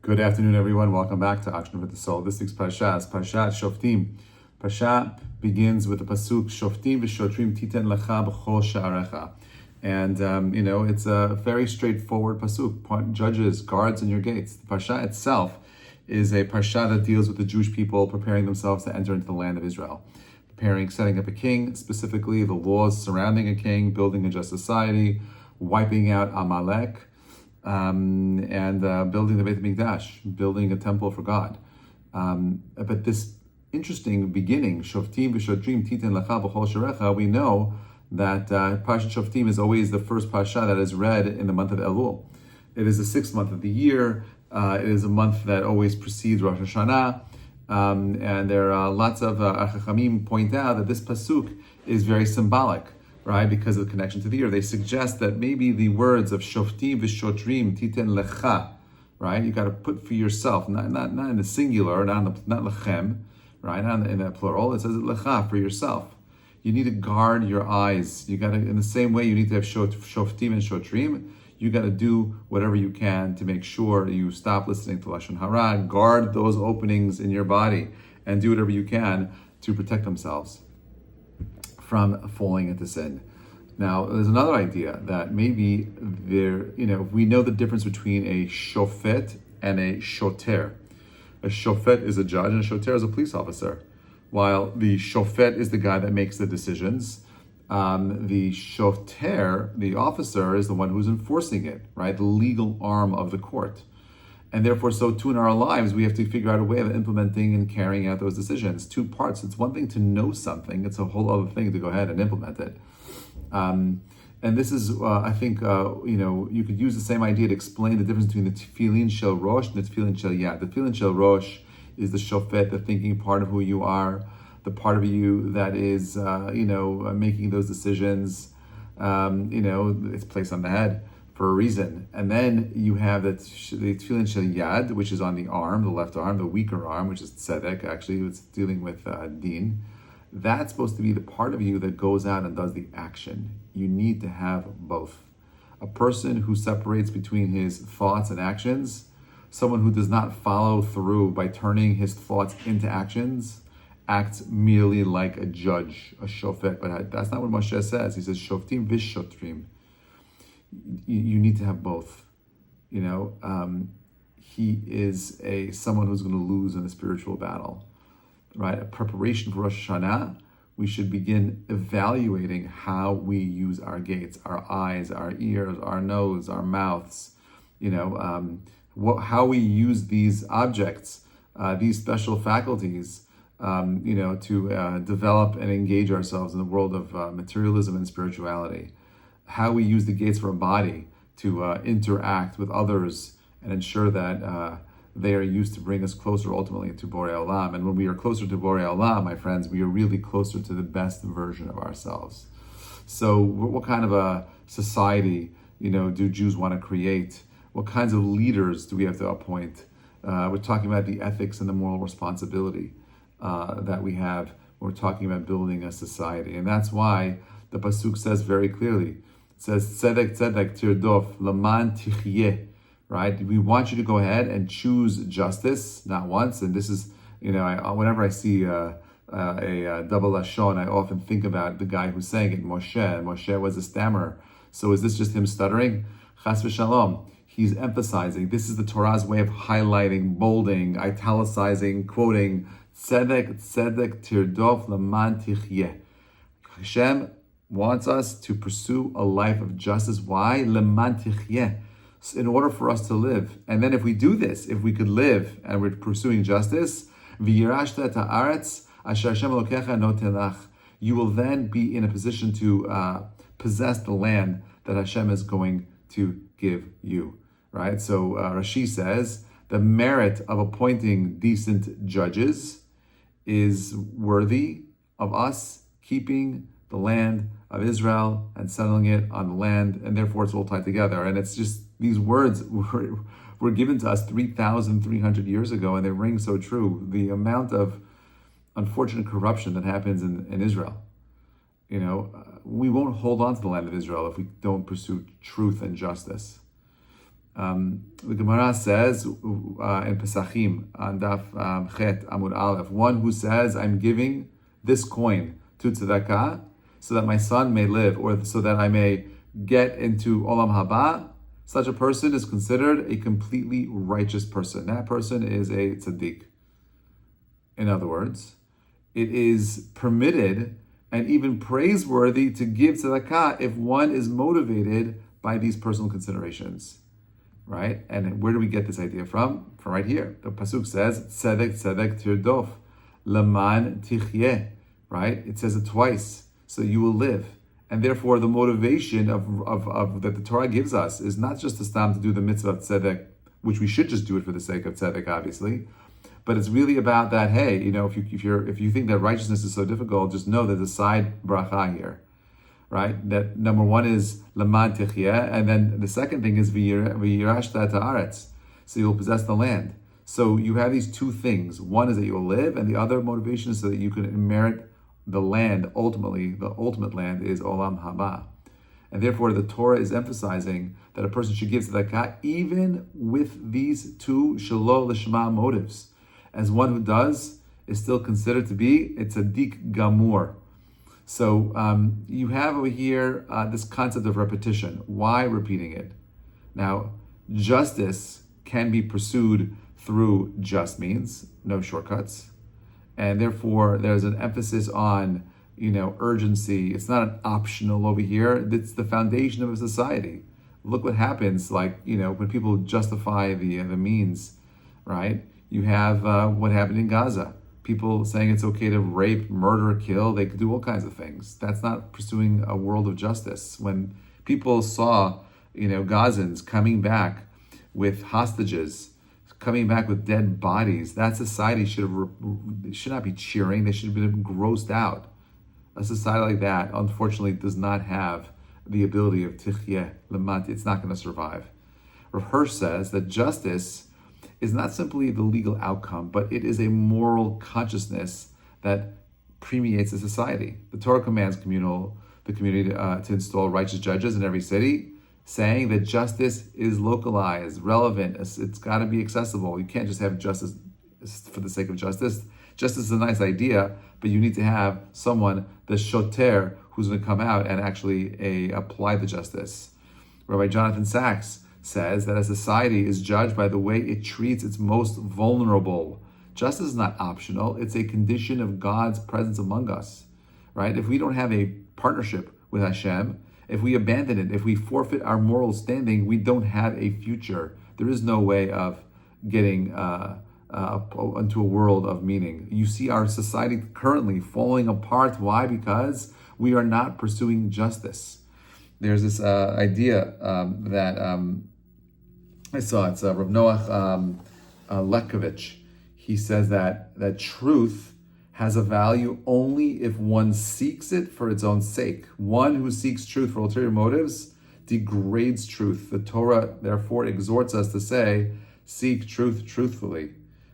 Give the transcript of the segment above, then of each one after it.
Good afternoon, everyone. Welcome back to Action with the Soul. This week's Parsha is Parshat Shoftim. Parsha begins with the pasuk Shoftim v'shotrim titen lecha b'chol sha'arecha, and it's a very straightforward pasuk. Judges, guards in your gates. The Parsha itself is a Parsha that deals with the Jewish people preparing themselves to enter into the land of Israel, setting up a king, specifically the laws surrounding a king, building a just society, wiping out Amalek. And building the Beit HaMikdash, building a temple for God. But this interesting beginning, Shoftim v'shotrim titen lecha b'chol sharecha, we know that Parshat Shoftim is always the first Parsha that is read in the month of Elul. It is the sixth month of the year. It is a month that always precedes Rosh Hashanah. And there are lots of Chachamim point out that this pasuk is very symbolic, right? Because of the connection to the year. They suggest that maybe the words of Shoftim v'shotrim titen lecha, right? You got to put for yourself, not in the singular, not lechem, right? Not in the plural. It says lecha, for yourself. You need to guard your eyes. You got to, in the same way you need to have Shoftim and Shotrim, you got to do whatever you can to make sure you stop listening to Lashon Hara, guard those openings in your body, and do whatever you can to protect themselves from falling into sin. Now, there's another idea that maybe we know the difference between a shofet and a shoter. A shofet is a judge and a shoter is a police officer. While the shofet is the guy that makes the decisions, the shoter, the officer, is the one who's enforcing it, right? The legal arm of the court. And therefore, so too in our lives, we have to figure out a way of implementing and carrying out those decisions. Two parts. It's one thing to know something. It's a whole other thing to go ahead and implement it. And this is, I think, you could use the same idea to explain the difference between the Tefillin shel Rosh and the Tefillin shel Yad. The Tefillin shel Rosh is the shofet, the thinking part of who you are, the part of you that is, making those decisions. It's placed on the head for a reason. And then you have the Tefillin shel Yad, which is on the arm, the left arm, the weaker arm, which is tzedek, actually, it's dealing with din. That's supposed to be the part of you that goes out and does the action. You need to have both. A person who separates between his thoughts and actions, someone who does not follow through by turning his thoughts into actions, acts merely like a judge, a shofet. But that's not what Moshe says. He says, Shoftim v'shotrim. You need to have both. He is someone who's going to lose in a spiritual battle, right? A preparation for Rosh Hashanah, we should begin evaluating how we use our gates, our eyes, our ears, our nose, our mouths, how we use these objects, these special faculties, to develop and engage ourselves in the world of materialism and spirituality. How we use the gates of our body to interact with others and ensure that they are used to bring us closer ultimately to Borei Olam. And when we are closer to Borei Olam, my friends, we are really closer to the best version of ourselves. So what kind of a society, do Jews want to create? What kinds of leaders do we have to appoint? We're talking about the ethics and the moral responsibility that we have. We're talking about building a society. And that's why the pasuk says very clearly, it says, tzedek tzedek tirdof laman tichyeh, right? We want you to go ahead and choose justice, not once. And this is, whenever I see a double lashon, I often think about the guy who's saying it, Moshe. And Moshe was a stammerer. So is this just him stuttering? Chas v'shalom. He's emphasizing. This is the Torah's way of highlighting, bolding, italicizing, quoting, tzedek tzedek tirdof laman tichyeh. Hashem wants us to pursue a life of justice. Why? Leman tichyeh. In order for us to live. And then if we do this, if we could live and we're pursuing justice, you will then be in a position to possess the land that Hashem is going to give you, right? So Rashi says, the merit of appointing decent judges is worthy of us keeping the land of Israel and settling it on the land, and therefore it's all tied together. And it's just, these words were given to us 3,300 years ago, and they ring so true. The amount of unfortunate corruption that happens in Israel. We won't hold on to the land of Israel if we don't pursue truth and justice. The Gemara says in Pesachim on Daf Chet Amud Aleph, one who says, I'm giving this coin to tzedakah so that my son may live, or so that I may get into Olam Haba, such a person is considered a completely righteous person. That person is a tzaddik. In other words, it is permitted and even praiseworthy to give tzedakah if one is motivated by these personal considerations. Right? And where do we get this idea from? From right here. The pasuk says, tzedek tzedek tirdof, leman tichyeh. Right? It says it twice, so you will live. And therefore, the motivation of that the Torah gives us is not just to stop to do the mitzvah of tzedek, which we should just do it for the sake of tzedek, obviously, but it's really about that. Hey, if you think that righteousness is so difficult, just know there's a side bracha here, right? That number one is leman tichya, and then the second thing is v'yirashta ta'aretz, so you'll possess the land. So you have these two things. One is that you'll live, and the other motivation is so that you can merit the land. Ultimately, the ultimate land is Olam Haba. And therefore, the Torah is emphasizing that a person should give tzedakah even with these two shelo lishma motives. As one who does is still considered to be a tzaddik gamur. So you have over here this concept of repetition. Why repeating it? Now, justice can be pursued through just means, no shortcuts. And therefore, there's an emphasis on, urgency. It's not an optional over here. It's the foundation of a society. Look what happens, when people justify the means, right? You have what happened in Gaza. People saying it's okay to rape, murder, kill. They could do all kinds of things. That's not pursuing a world of justice. When people saw, Gazans coming back with hostages, coming back with dead bodies, that society should not be cheering. They should have been grossed out. A society like that, unfortunately, does not have the ability of tichyeh, lemant. It's not going to survive. Rav Hirsch says that justice is not simply the legal outcome, but it is a moral consciousness that permeates a society. The Torah commands the community to install righteous judges in every city, saying that justice is localized, relevant. It's got to be accessible. You can't just have justice for the sake of justice. Justice is a nice idea, but you need to have someone, the shoter, who's going to come out and actually apply the justice. Rabbi Jonathan Sachs says that a society is judged by the way it treats its most vulnerable. Justice is not optional. It's a condition of God's presence among us, right? If we don't have a partnership with Hashem, if we abandon it, if we forfeit our moral standing, we don't have a future. There is no way of getting into a world of meaning. You see our society currently falling apart. Why? Because we are not pursuing justice. There's this idea that I saw. It's Rav Noach Lekovich. He says that truth has a value only if one seeks it for its own sake. One who seeks truth for ulterior motives degrades truth. The Torah, therefore, exhorts us to say, seek truth truthfully.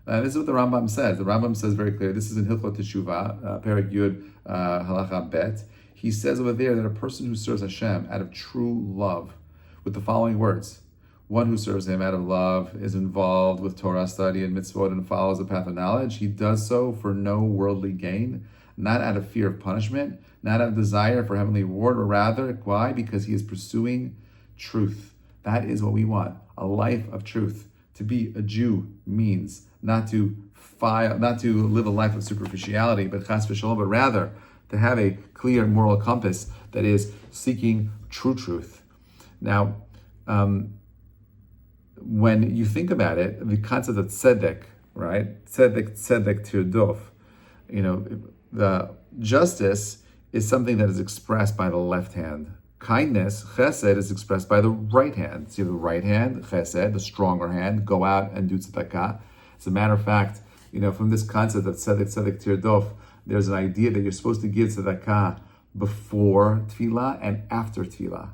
This is what the Rambam says. The Rambam says very clearly, this is in Hilchot Teshuvah, Perek Yud, Halacha Bet. He says over there that a person who serves Hashem out of true love, with the following words: one who serves him out of love is involved with Torah study and mitzvot and follows the path of knowledge. He does so for no worldly gain, not out of fear of punishment, not out of desire for heavenly reward, or rather, why? Because he is pursuing truth. That is what we want, a life of truth. To be a Jew means not to live a life of superficiality, but chas v'shalom, but rather to have a clear moral compass that is seeking true truth. Now, when you think about it, the concept of tzedek, right? Tzedek tirdof. The justice is something that is expressed by the left hand. Kindness, chesed, is expressed by the right hand. So you have the right hand, chesed, the stronger hand, go out and do tzedakah. As a matter of fact, from this concept of tzedek tirdof, there's an idea that you're supposed to give tzedakah before tefillah and after tefillah,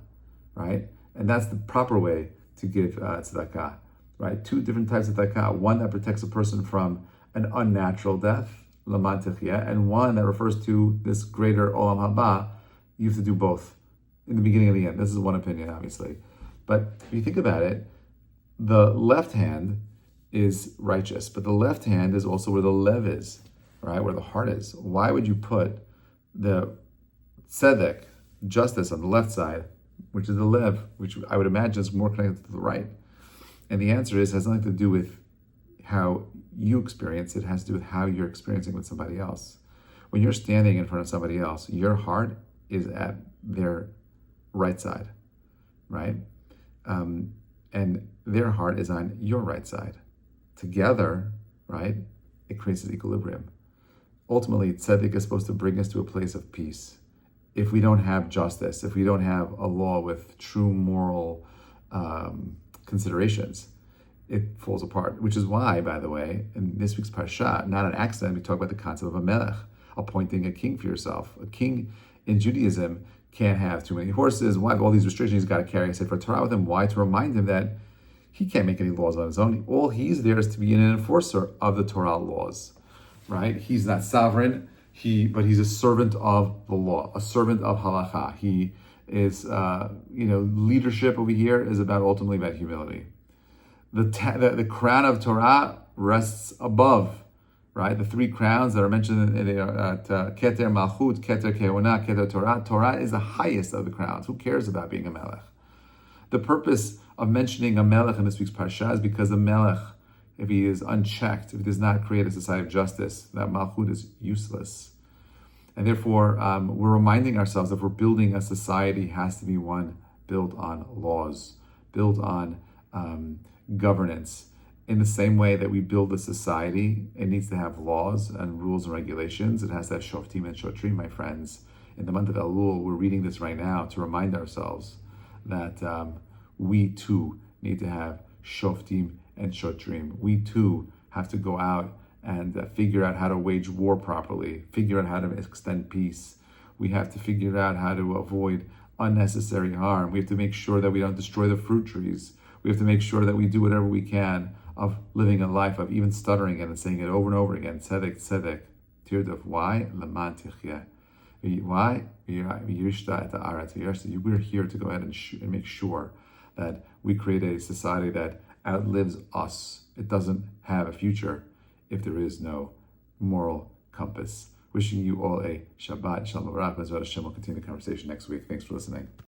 right? And that's the proper way to give tzedakah, right? Two different types of tzedakah. One that protects a person from an unnatural death, laman techiyah, and one that refers to this greater olam haba. You have to do both in the beginning and the end. This is one opinion, obviously. But if you think about it, the left hand is righteous, but the left hand is also where the lev is, right? Where the heart is. Why would you put the tzedek, justice, on the left side, which is the lev, which I would imagine is more connected to the right? And the answer is, it has nothing to do with how you experience it. It has to do with how you're experiencing with somebody else. When you're standing in front of somebody else, your heart is at their right side, right? And their heart is on your right side. Together, right, it creates this equilibrium. Ultimately, tzedek is supposed to bring us to a place of peace. If we don't have justice, if we don't have a law with true moral considerations, it falls apart. Which is why, by the way, in this week's parsha, not an accident, we talk about the concept of a melech, appointing a king for yourself. A king in Judaism can't have too many horses. Why have all these restrictions? He's got to carry a Sefer Torah with him. Why? To remind him that he can't make any laws on his own. All he's there is to be an enforcer of the Torah laws, right? He's not sovereign, but he's a servant of the law, a servant of halacha. He is, leadership over here is ultimately about humility. The crown of Torah rests above, right? The three crowns that are mentioned at Keter Malchut, Keter Kehuna, Keter Torah. Torah is the highest of the crowns. Who cares about being a melech? The purpose of mentioning a melech in this week's parsha is because a melech, if he is unchecked, if he does not create a society of justice, that malchut is useless. And therefore, we're reminding ourselves that if we're building a society, it has to be one built on laws, built on governance. In the same way that we build a society, it needs to have laws and rules and regulations. It has to have Shofetim and Shotrim, my friends. In the month of Elul, we're reading this right now to remind ourselves that we too need to have Shofetim and Shotrim. We too have to go out and figure out how to wage war properly, figure out how to extend peace. We have to figure out how to avoid unnecessary harm. We have to make sure that we don't destroy the fruit trees. We have to make sure that we do whatever we can of living a life of even stuttering it and saying it over and over again. Tzedek, tzedek. Tirdof. Why? Leman tichyeh. Why? We're here to go ahead and make sure that we create a society that outlives us. It doesn't have a future if there is no moral compass. Wishing you all a Shabbat Shalom Barak. Bezrat Hashem, we'll continue the conversation next week. Thanks for listening.